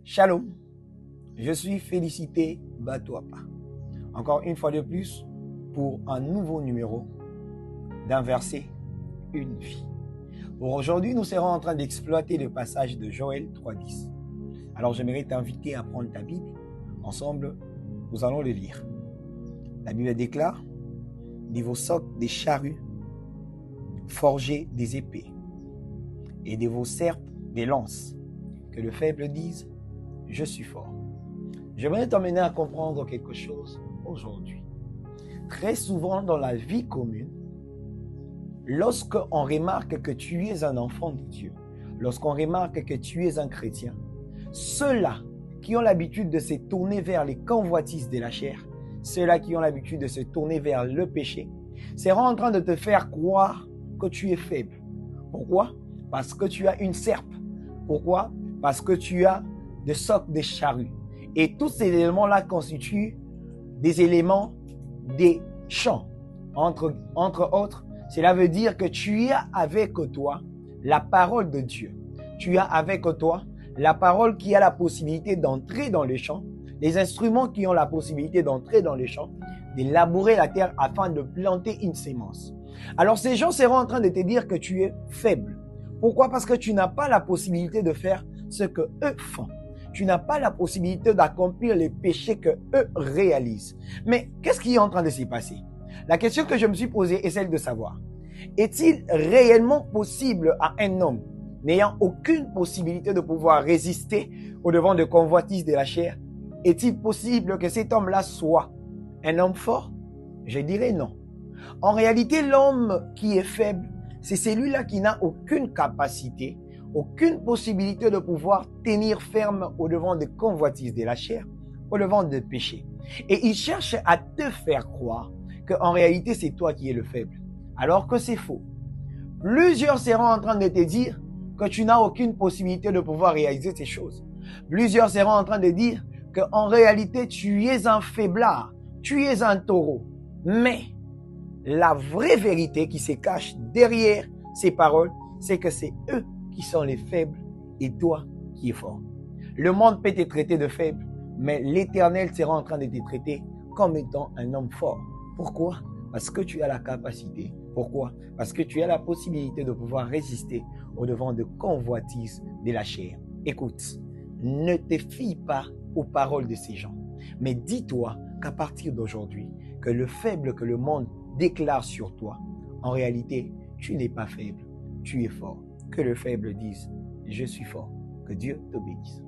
Shalom, je suis Félicité Batouapa. Encore une fois de plus pour un nouveau numéro d'un verset, une vie. Pour aujourd'hui, nous serons en train d'exploiter le passage de Joël 3:10. Alors j'aimerais t'inviter à prendre ta Bible. Ensemble, nous allons le lire. La Bible déclare: de vos socs des charrues, forgez des épées, et de vos serpes des lances. Que le faible dise: je suis fort. J'aimerais t'emmener à comprendre quelque chose aujourd'hui. Très souvent dans la vie commune, lorsqu'on remarque que tu es un enfant de Dieu, lorsqu'on remarque que tu es un chrétien, ceux-là qui ont l'habitude de se tourner vers les convoitises de la chair, ceux-là qui ont l'habitude de se tourner vers le péché, seront en train de te faire croire que tu es faible. Pourquoi? Parce que tu as une serpe. Pourquoi? Parce que tu as des socs de charrue. Et tous ces éléments-là constituent des éléments des champs. Entre autres, cela veut dire que tu as avec toi la parole de Dieu. Tu as avec toi la parole qui a la possibilité d'entrer dans les champs, les instruments qui ont la possibilité d'entrer dans les champs, de labourer la terre afin de planter une sémence. Alors ces gens seront en train de te dire que tu es faible. Pourquoi? Parce que tu n'as pas la possibilité de faire ce que eux font. Tu n'as pas la possibilité d'accomplir les péchés que eux réalisent. Mais qu'est-ce qui est en train de s'y passer? La question que je me suis posée est celle de savoir: est-il réellement possible à un homme n'ayant aucune possibilité de pouvoir résister au devant de convoitises de la chair, est-il possible que cet homme-là soit un homme fort? Je dirais non. En réalité, l'homme qui est faible, c'est celui-là qui n'a aucune capacité, aucune possibilité de pouvoir tenir ferme au devant des convoitises de la chair, au devant des péchés. Et il cherche à te faire croire qu'en réalité, c'est toi qui es le faible, alors que c'est faux. Plusieurs seront en train de te dire que tu n'as aucune possibilité de pouvoir réaliser ces choses. Plusieurs seront en train de dire qu'en réalité, tu es un faiblard, tu es un taureau. Mais la vraie vérité qui se cache derrière ces paroles, c'est que c'est eux qui sont les faibles et toi qui es fort. Le monde peut te traiter de faible, mais l'Éternel sera en train de te traiter comme étant un homme fort. Pourquoi? Parce que tu as la capacité. Pourquoi? Parce que tu as la possibilité de pouvoir résister au devant de convoitises de la chair. Écoute, ne te fie pas aux paroles de ces gens, mais dis-toi qu'à partir d'aujourd'hui, que le faible que le monde déclare sur toi, en réalité, tu n'es pas faible, tu es fort. Que le faible dise: je suis fort. Que Dieu te bénisse.